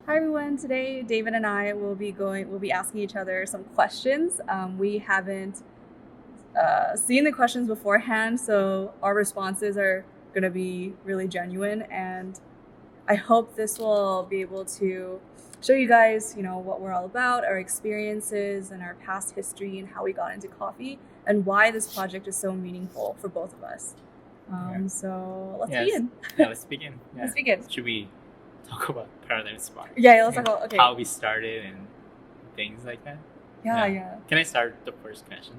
Hi everyone. Today, David and I will be asking each other some questions. We haven't seen the questions beforehand, so our responses are going to be really genuine, and I hope this will be able to show you guys, what we're all about, our experiences, and our past history, and how we got into coffee, and why this project is so meaningful for both of us. Yeah. So let's Yes. begin. Yeah, let's begin. Yeah. Let's begin. Should we talk about Paradigm Spark? Yeah, let's talk about okay. How we started and things like that? Yeah. Can I start the first question?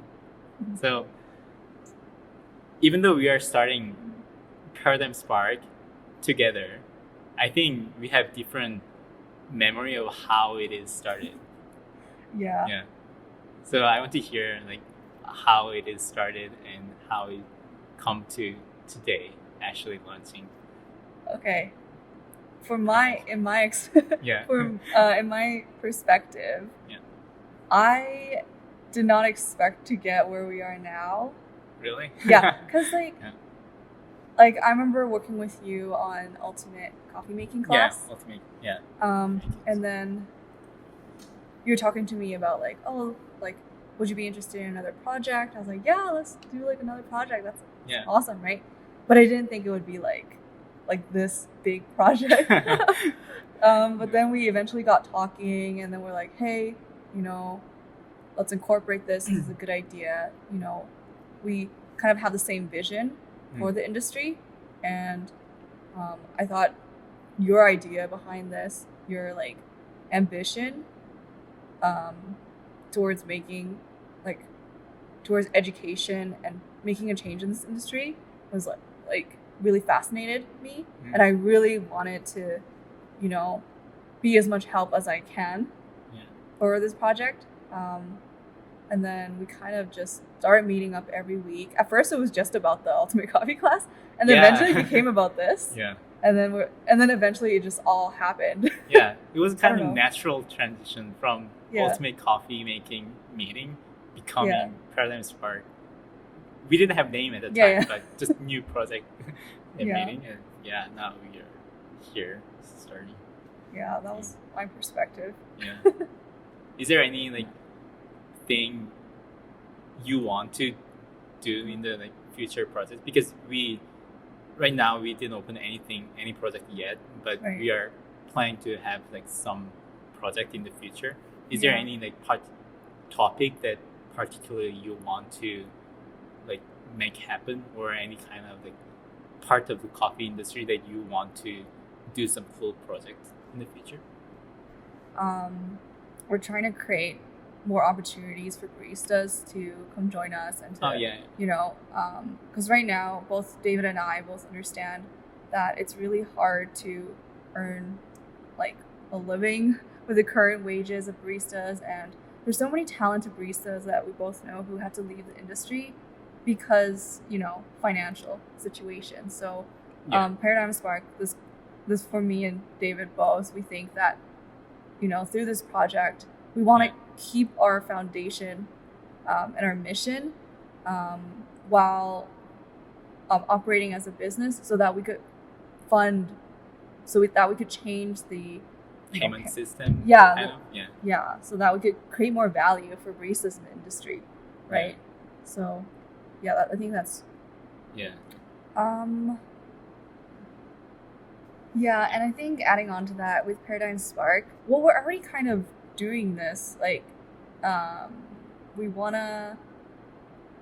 Mhm. So, even though we are starting Paradigm Spark together, I think we have different memory of how it is started. Yeah. Yeah. So I want to hear how it is started and how it come to today actually launching. Okay. In my Yeah. in my perspective, Yeah. I did not expect to get where we are now. Really? Yeah, because Yeah. like I remember working with you on ultimate coffee making class. Yeah, ultimate. Yeah. And then you were talking to me about would you be interested in another project? I was like, yeah, let's do another project. That's Yeah. awesome, right? But I didn't think it would be like this big project. But then we eventually got talking, and then we're like, hey, let's incorporate this. This is a good idea. We kind of have the same vision for the industry, and I thought your idea behind this, your ambition towards making towards education and making a change in this industry was really fascinated me, and I really wanted to be as much help as I can for this project. And then we kind of just started meeting up every week. At first it was just about the ultimate coffee class, and then eventually it became about this. Yeah. And then eventually it just all happened. Yeah, it was kind I of don't a know. natural transition from Yeah. ultimate coffee making meeting becoming Yeah. Paradigm Spark. We didn't have name at the time, Yeah. but just new project and Yeah. meeting, and now we are here starting. Yeah, that was my perspective. Yeah. Is there any thing you want to do in the future projects? Because right now we didn't open any project yet, but Right. we are planning to have some project in the future. Is there Yeah. any topic that particularly you want to make happen, or any kind of part of the coffee industry that you want to do some cool projects in the future? We're trying to create more opportunities for baristas to come join us and to, because right now both David and I both understand that it's really hard to earn a living with the current wages of baristas, and there's so many talented baristas that we both know who had to leave the industry because financial situation. So Paradigm Spark, this for me and David both, we think that through this project we want to keep our foundation and our mission while operating as a business, so that we could that we could change the payment system. Yeah. So that we could create more value for baristas in the industry, right? So I think that's and I think adding on to that with Paradigm Spark, well, we're already kind of doing this. We want to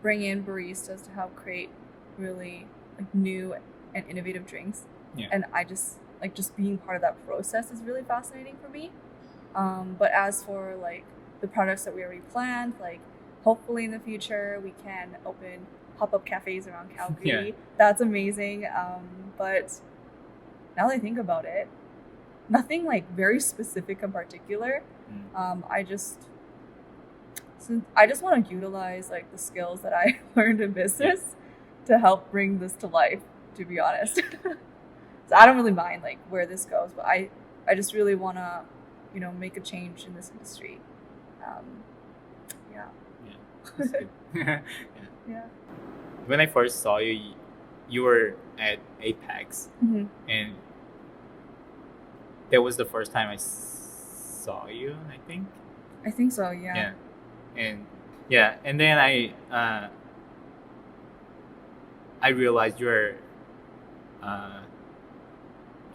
bring in baristas to help create really new and innovative drinks. Yeah. And I just being part of that process is really fascinating for me. But as for the products that we already planned, hopefully in the future we can open pop-up cafes around Calgary. Yeah. That's amazing. But now that I think about it, nothing very specific in particular. I just want to utilize the skills that I learned in business to help bring this to life, to be honest. So I don't really mind where this goes, but I just really want to make a change in this industry. That's good. Yeah. When I first saw you were at Apex, Mm-hmm. and that was the first time I saw you, I think. I think so, yeah. And then I realized you're a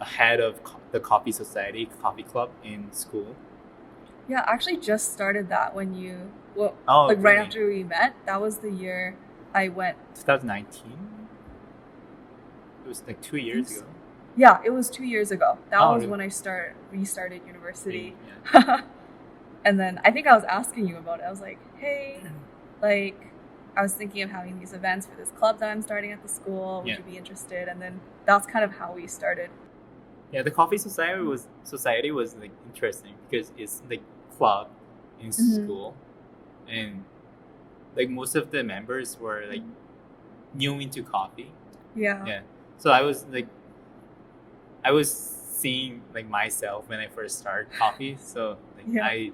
head of the Coffee Society, Coffee Club in school. Yeah, I actually just started that when right really? after we met. That was the year I went. 2019? It was like 2 years ago. Yeah, it was 2 years ago. That was really? when I restarted university. Yeah. And then I think I was asking you about it. I was like, hey, like, I was thinking of having these events for this club that I'm starting at the school. Would you be interested? And then that's kind of how we started. Yeah, the Coffee Society was like interesting because it's like club in school, and like most of the members were like new into coffee. Yeah. So I was seeing like myself when I first started coffee. So like I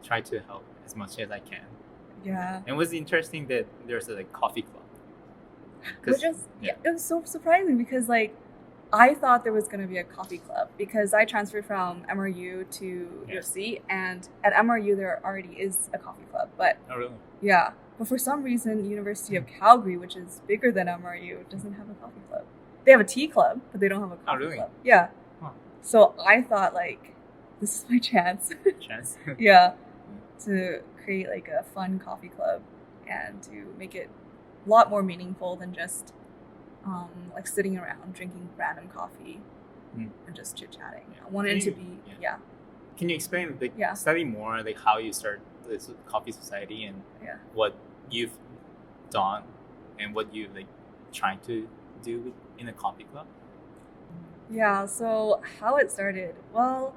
try to help as much as I can. Yeah. And it was interesting that there's a like coffee club. Which is it was so surprising because like I thought there was going to be a coffee club because I transferred from MRU to UFC, and at MRU there already is a coffee club. But really? Yeah, but for some reason, University of Calgary, which is bigger than MRU, doesn't have a coffee club. They have a tea club, but they don't have a coffee club. Yeah. Huh. So I thought like, this is my chance. Yeah, to create like a fun coffee club and to make it a lot more meaningful than just like sitting around drinking random coffee and just chit-chatting. I wanted it to be Can you explain like slightly more like how you started this Coffee Society and what you've done and what you like trying to do in a coffee club? Yeah, so how it started, well,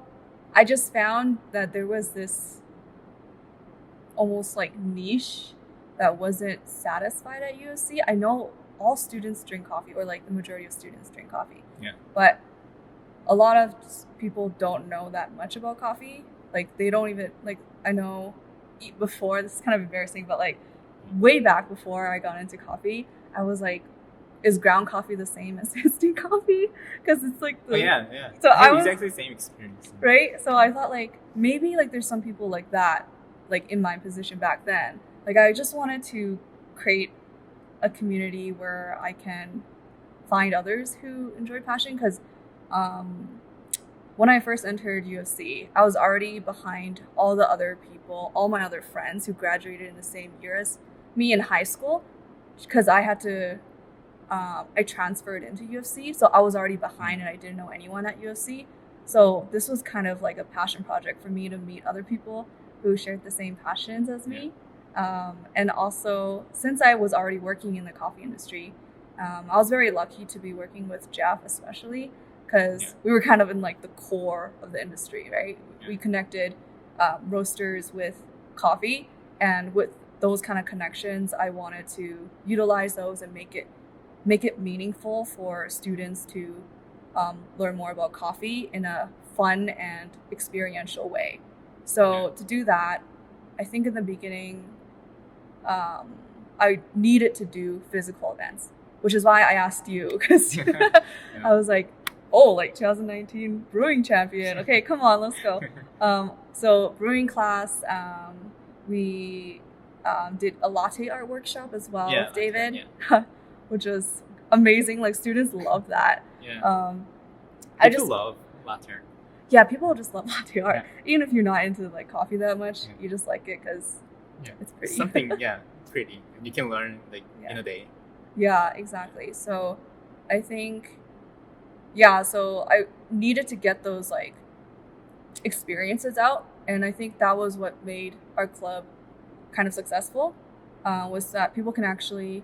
I just found that there was this almost like niche that wasn't satisfied at USC. I know all students drink coffee, or like the majority of students drink coffee. Yeah. But a lot of people don't know that much about coffee. Like they don't even like. I know before, this is kind of embarrassing, but like way back before I got into coffee, I was like, is ground coffee the same as instant coffee? Because it's like the So I was exactly the same experience, right? So I thought like maybe like there's some people like that, like in my position back then. Like I just wanted to create a community where I can find others who enjoy passion, because when I first entered UFC, I was already behind all the other people, all my other friends who graduated in the same year as me in high school, because I had to I transferred into UFC, so I was already behind and I didn't know anyone at UFC. So this was kind of like a passion project for me to meet other people who shared the same passions as me. And also, since I was already working in the coffee industry, I was very lucky to be working with Jeff, especially because we were kind of in like the core of the industry, right? We connected roasters with coffee, and with those kind of connections, I wanted to utilize those and make it meaningful for students to learn more about coffee in a fun and experiential way. So to do that, I think in the beginning, I needed to do physical events, which is why I asked you, because I was like, oh, like 2019 brewing champion. Okay, come on, let's go. So brewing class, we did a latte art workshop as well with David, which was amazing. Like students love that. I just love latte art. Yeah, people just love latte art. Even if you're not into like coffee that much, you just like it because it's pretty. Something, pretty. You can learn like in a day. Yeah, exactly. So I think, so I needed to get those like experiences out. And I think that was what made our club kind of successful, was that people can actually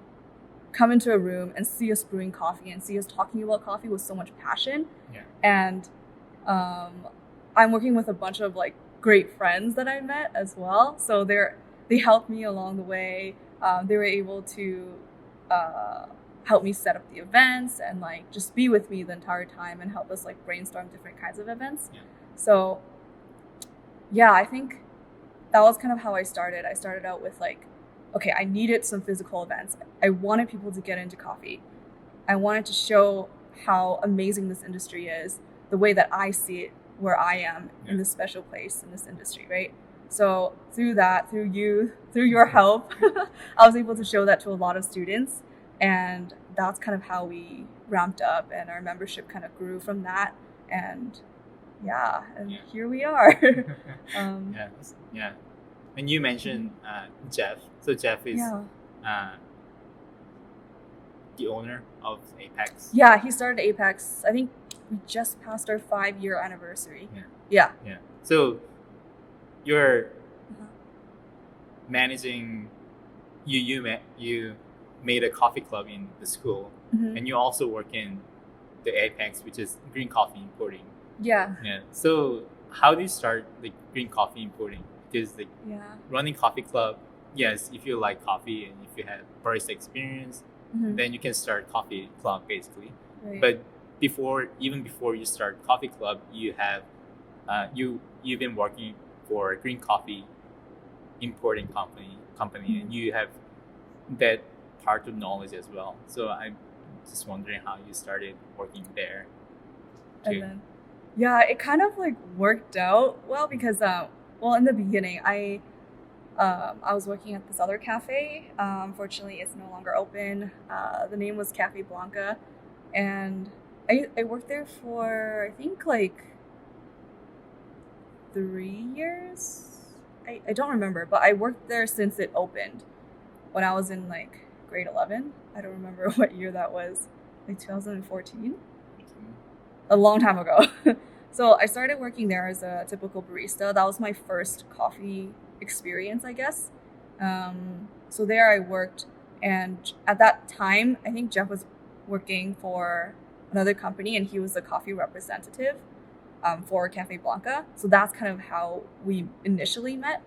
come into a room and see us brewing coffee and see us talking about coffee with so much passion. And I'm working with a bunch of like great friends that I met as well. So they helped me along the way. They were able to help me set up the events and like just be with me the entire time and help us like brainstorm different kinds of events. So I think that was kind of how I started. I started out with like, okay, I needed some physical events. I wanted people to get into coffee. I wanted to show how amazing this industry is, the way that I see it where I am in this special place in this industry, right? So through your help, I was able to show that to a lot of students, and that's kind of how we ramped up, and our membership kind of grew from that, and here we are. And you mentioned Jeff. So Jeff is the owner of Apex. Yeah, he started Apex. I think we just passed our 5-year anniversary. Yeah. So you're managing. You made a coffee club in the school, and you also work in the Apex, which is green coffee importing. Yeah. So how do you start green coffee importing? Because running coffee club, yes, if you like coffee and if you have barista experience, then you can start coffee club basically. Right. But before you start coffee club, you have you've been working for a green coffee importing company, and you have that part of knowledge as well. So I'm just wondering how you started working there too. And then, it kind of worked out well because in the beginning I was working at this other cafe. Unfortunately, it's no longer open. The name was Cafe Blanca, and I worked there for I think 3 years. I don't remember, but I worked there since it opened when I was in grade 11. I don't remember what year that was, 2014. A long time ago. So I started working there as a typical barista. That was my first coffee experience, I guess. So there I worked, and at that time, I think Jeff was working for another company, and he was the coffee representative for Cafe Blanca. So that's kind of how we initially met.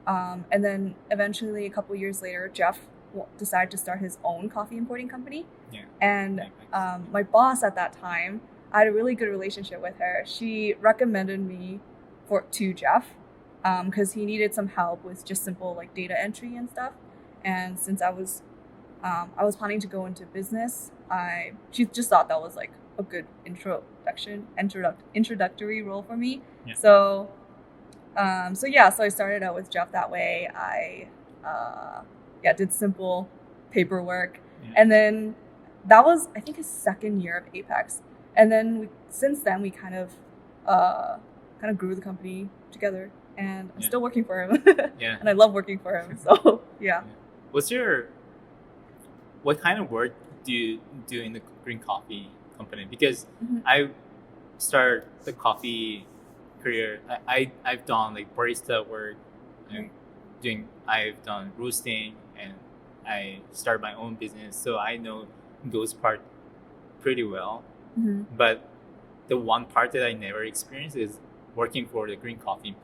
And then eventually, a couple years later, Jeff decided to start his own coffee importing company. And my boss at that time, I had a really good relationship with her. She recommended me to Jeff because he needed some help with just simple data entry and stuff. And since I was planning to go into business, she just thought that was a good introductory role for me. So I started out with Jeff that way. I did simple paperwork, and then that was I think his second year of Apex. And then since then we kind of grew the company together, and I'm still working for him. And I love working for him. So what kind of work do you do in the green coffee company? Because I started the coffee career. I've done barista work. I've done roasting, and I started my own business. So I know those parts pretty well. But the one part that I never experienced is working for the green coffee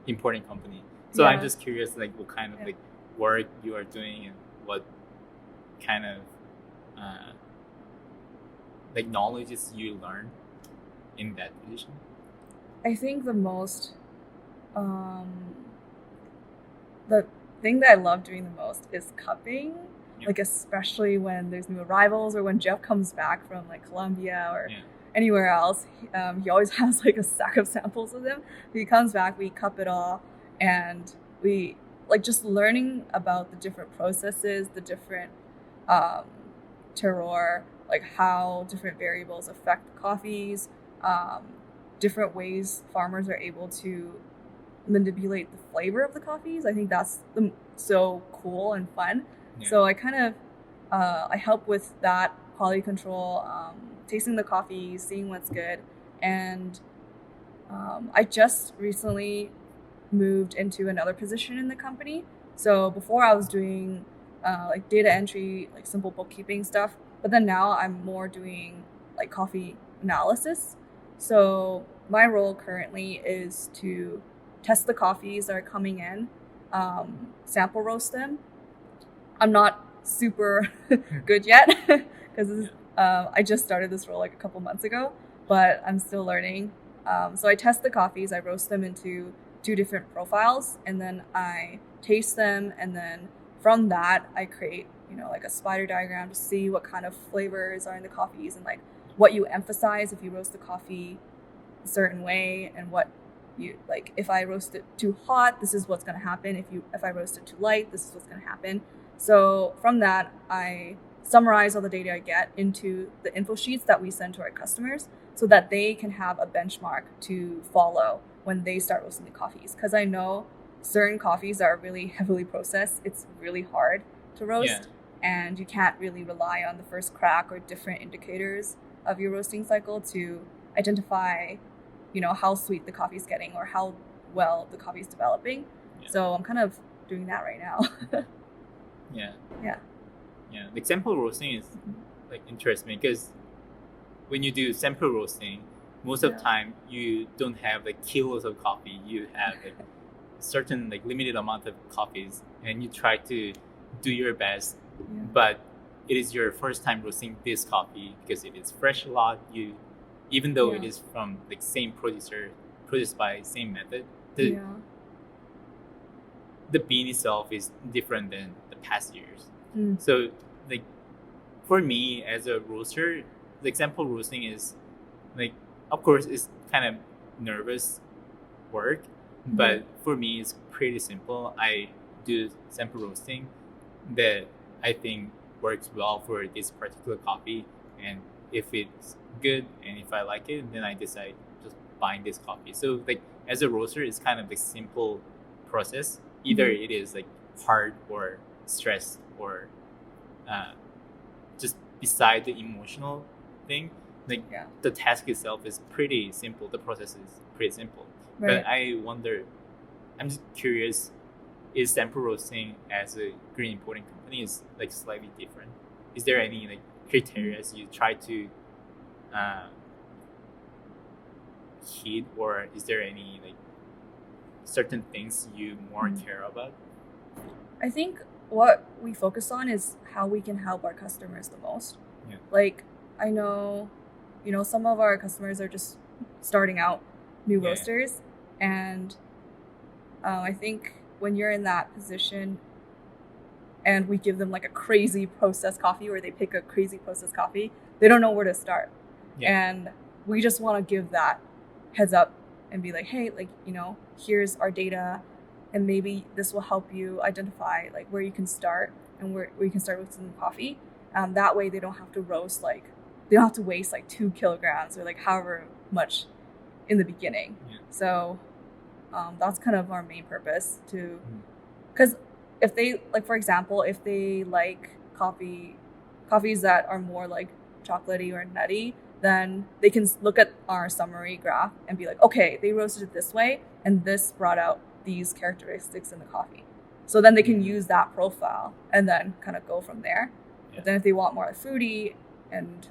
importing company. So I'm just curious, what kind of work you are doing, and what kind of knowledges you learn in that position. I think the most the thing that I love doing the most is cupping. Especially when there's new arrivals, or when Jeff comes back from Colombia or anywhere else. He always has a sack of samples with him. He comes back, we cup it all, and we just learning about the different processes, the different terroir, how different variables affect the coffees, different ways farmers are able to manipulate the flavor of the coffees. I think that's so cool and fun. So I kind of I help with that quality control, tasting the coffee, seeing what's good, and I just recently moved into another position in the company. So before I was doing data entry, simple bookkeeping stuff, but then now I'm more doing coffee analysis. So my role currently is to test the coffees that are coming in, sample roast them. I'm not super good yet because I just started this role a couple months ago, but I'm still learning. So I test the coffees, I roast them into 2 different profiles, and then I taste them, and then from that I create a spider diagram to see what kind of flavors are in the coffees, and what you emphasize if you roast the coffee a certain way, and what you like. If I roast it too hot, this is what's going to happen. If I roast it too light, this is what's going to happen. So from that, I summarize all the data I get into the info sheets that we send to our customers, so that they can have a benchmark to follow when they start roasting the coffees. Because I know certain coffees that are really heavily processed, it's really hard to roast, and you can't really rely on the first crack or different indicators of your roasting cycle to identify, how sweet the coffee is getting or how well the coffee is developing. So I'm kind of doing that right now. The sample roasting is like interesting because when you do sample roasting, most of the time you don't have like kilos of coffee. You have like certain like limited amount of coffees, and you try to do your best. But it is your first time roasting this coffee because it is fresh a lot. Even though it is from like same producer, produced by same method, the bean itself is different than the past years. So like for me as a roaster, the sample roasting is like, of course, it's kind of nervous work, but for me it's pretty simple. I do sample roasting that I think works well for this particular coffee, and if it's good and if I like it, then I decide just buying this coffee. So like as a roaster, it's kind of the simple process. Either it is like hard or stressed or just beside the emotional thing. Like the task itself is pretty simple. The process is pretty simple. Right. But I wonder, I'm just curious, is sample roasting as a green importing company is like slightly different? Is there any like criteria you try to hit, or is there any like certain things you more care about? I think what we focus on is how we can help our customers the most. Like I know, some of our customers are just starting out new roasters, and I think when you're in that position and we give them like a crazy processed coffee, or they pick a crazy processed coffee, they don't know where to start. And we just want to give that heads up and be like, hey, like, here's our data, and maybe this will help you identify like where you can start and where you can start with some coffee. That way they don't have to roast they don't have to waste like 2 kilograms or like however much in the beginning. So that's kind of our main purpose to, because if they like, for example, if they like coffees that are more like chocolatey or nutty, then they can look at our summary graph and be like, okay, they roasted it this way and this brought out these characteristics in the coffee. So then they can use that profile and then kind of go from there. But then if they want more fruity and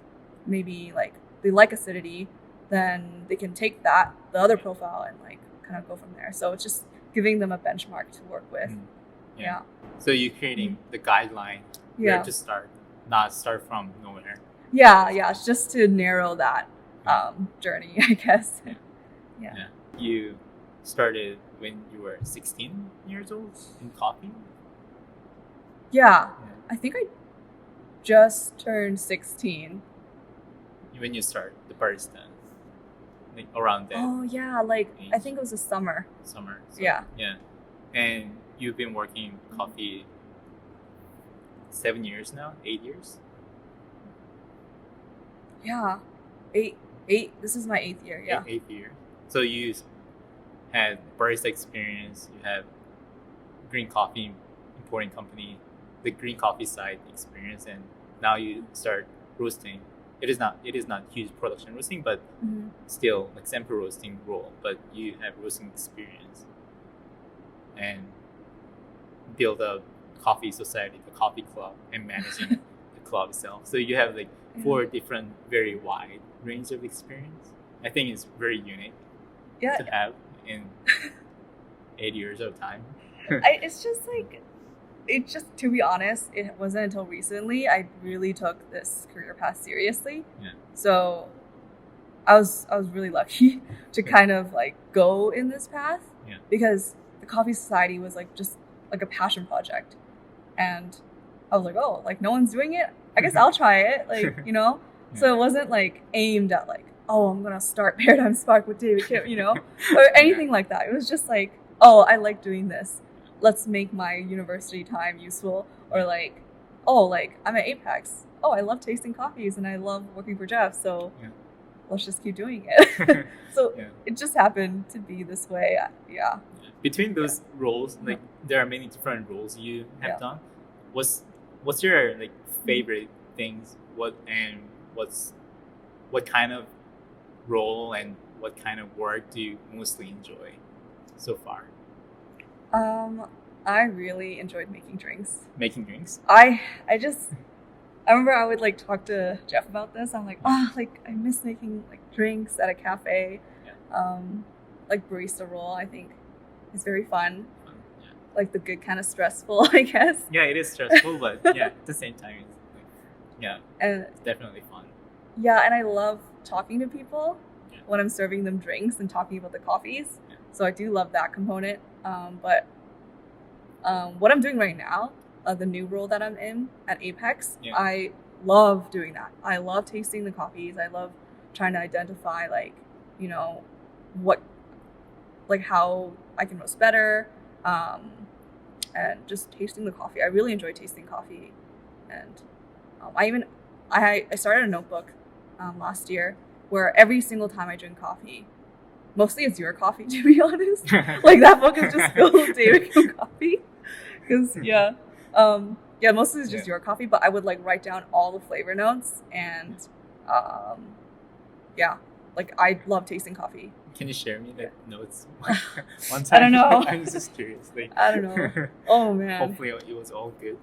maybe like they like acidity, then they can take the other profile and like kind of go from there. So it's just giving them a benchmark to work with. So you're creating the guideline where to start, not start from nowhere. It's just to narrow that journey, I guess. You started when you were 16 years old in coffee? I think I just turned 16. When you start the barista, like around that. Oh yeah, like age. I think it was a summer. So, yeah. And you've been working coffee 7 years now, 8 years? Yeah, eight. This is my 8th year. Yeah, eighth year. So you had barista experience. You have green coffee importing company, the green coffee side experience, and now you start roasting. It is not huge production roasting, but still like sample roasting role. But you have roasting experience and build a coffee society, the coffee club, and managing the club itself. So you have like 4 different, very wide range of experience. I think it's very unique to have in 8 years of time. It's just like, to be honest, it wasn't until recently I really took this career path seriously. So I was really lucky to kind of like go in this path because the Coffee Society was like just like a passion project, and I was like, oh, like no one's doing it, I guess I'll try it, like So it wasn't like aimed at like oh, I'm gonna start Paradigm Spark with David Kim, you know, or anything like that. It was just like, oh, I like doing this. Let's make my university time useful. Or like, oh, like I'm at Apex. Oh, I love tasting coffees and I love working for Jeff. So let's just keep doing it. So it just happened to be this way. Yeah. Between those roles, like there are many different roles you have done. What's your like favorite things? What kind of role and what kind of work do you mostly enjoy so far? I really enjoyed making drinks. Making drinks? I remember I would like talk to Jeff about this. I'm like, like I miss making like drinks at a cafe. Like barista role, I think is very fun. Like the good kind of stressful, I guess. Yeah, it is stressful, but at the same time, it's definitely fun. Yeah, and I love talking to people when I'm serving them drinks and talking about the coffees. So I do love that component. But what I'm doing right now, the new role that I'm in at Apex, I love doing that. I love tasting the coffees. I love trying to identify like, you know, how I can roast better, and just tasting the coffee. I really enjoy tasting coffee, and I started a notebook last year where every single time I drink coffee, mostly it's your coffee to be honest. Like that book is just filled with David Kim coffee, because mostly it's just your coffee. But I would like write down all the flavor notes and like I love tasting coffee. Can you share me the notes one time? I don't know. I'm just curious. Like, I don't know. Oh man. Hopefully it was all good.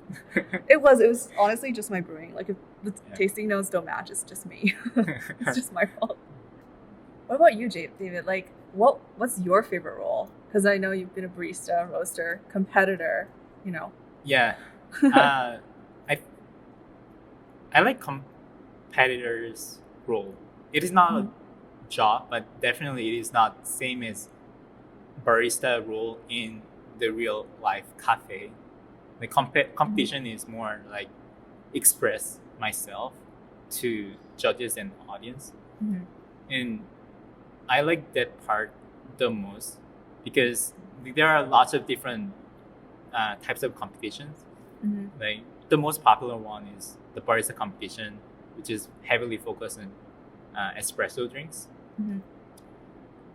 It was honestly just my brewing. Like if the tasting notes don't match, it's just me. It's just my fault. What about you, David? Like what's your favorite role? Because I know you've been a barista, roaster, competitor, you know. Yeah. I like competitors' role. It is not a job, but definitely it is not same as barista role in the real life cafe. The competition is more like express myself to judges and audience, and I like that part the most because there are lots of different types of competitions. Like the most popular one is the barista competition, which is heavily focused on espresso drinks.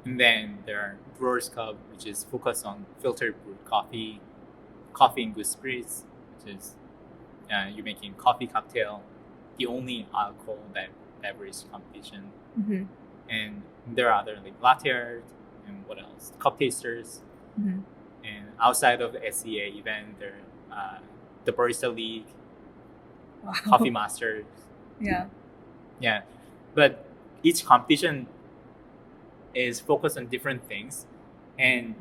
And then there are Brewers Cup, which is focused on filtered brewed coffee and good spirits, which is you're making coffee cocktail, the only alcohol beverage competition. And there are other like latte art and what else, cup tasters. And outside of the SCA event, there the Barista League, Coffee Masters. Yeah, but each competition is focused on different things, and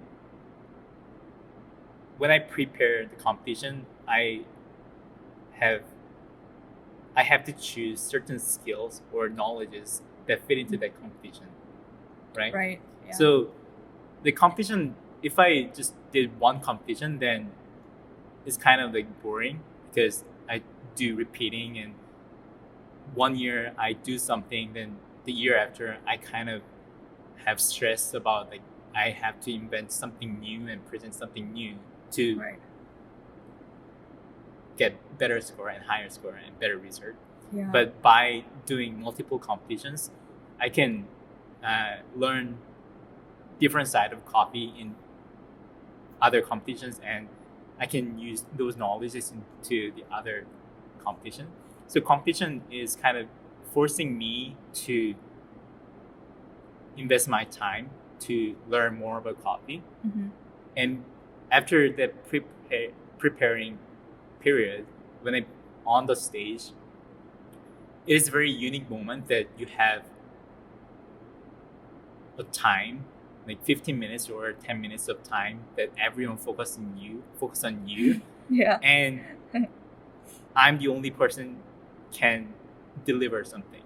when I prepare the competition, I have to choose certain skills or knowledges that fit into that competition, right? Yeah. So the competition, if I just did one competition, then it's kind of like boring because I do repeating, and 1 year I do something, then the year after I kind of have stress about like I have to invent something new and present something new to get better score and higher score and better result. But by doing multiple competitions, I can learn different side of coffee in other competitions, and I can use those knowledges into the other competition. So competition is kind of forcing me to invest my time to learn more about coffee. And after the preparing period, when I'm on the stage, it is a very unique moment that you have a time, like 15 minutes or 10 minutes of time that everyone focus on you. And I'm the only person can deliver something.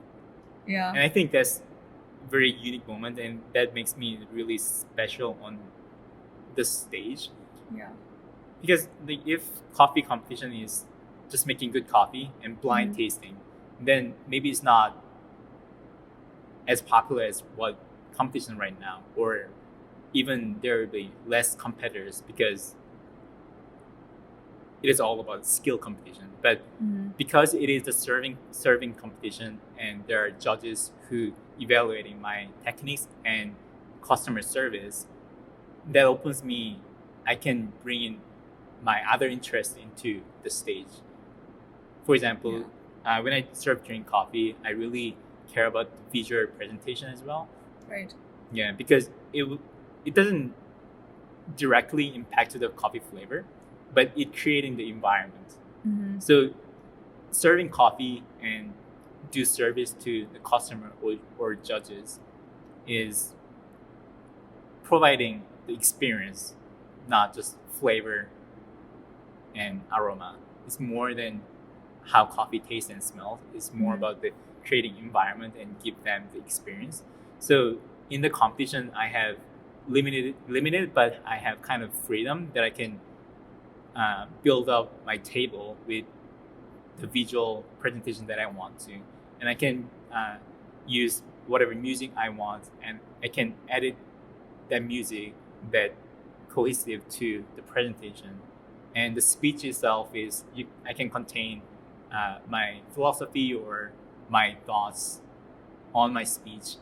And I think that's a very unique moment, and that makes me really special on the stage. Because if coffee competition is just making good coffee and blind tasting, then maybe it's not as popular as what competition right now, or even there will be less competitors because it is all about skill competition. But because it is the serving competition and there are judges who evaluating my techniques and customer service, that opens me, I can bring in my other interests into the stage. For example, when I serve drink coffee, I really care about the visual presentation as well. Right. Yeah, because it doesn't directly impact the coffee flavor, but it creating the environment. So serving coffee and do service to the customer or judges is providing the experience, not just flavor and aroma. It's more than how coffee tastes and smells. It's more about the creating environment and give them the experience. So in the competition, I have limited, but I have kind of freedom that I can build up my table with the visual presentation that I want to, and I can use whatever music I want, and I can edit that music that cohesive to the presentation. And the speech itself is I can contain my philosophy or my thoughts on my speech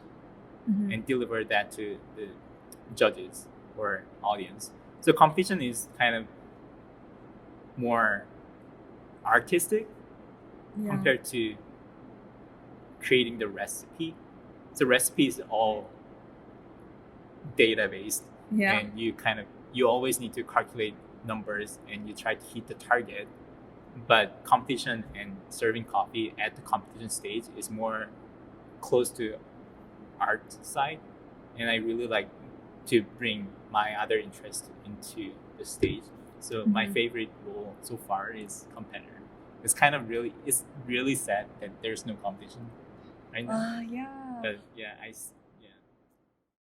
and deliver that to the judges or audience. So competition is kind of more artistic compared to creating the recipe. So recipe is all data-based, and you always need to calculate numbers and you try to hit the target. But competition and serving coffee at the competition stage is more close to art side, and I really like to bring my other interests into the stage. So my favorite role so far is competitor. It's really sad that there's no competition right now. Yeah. But yeah,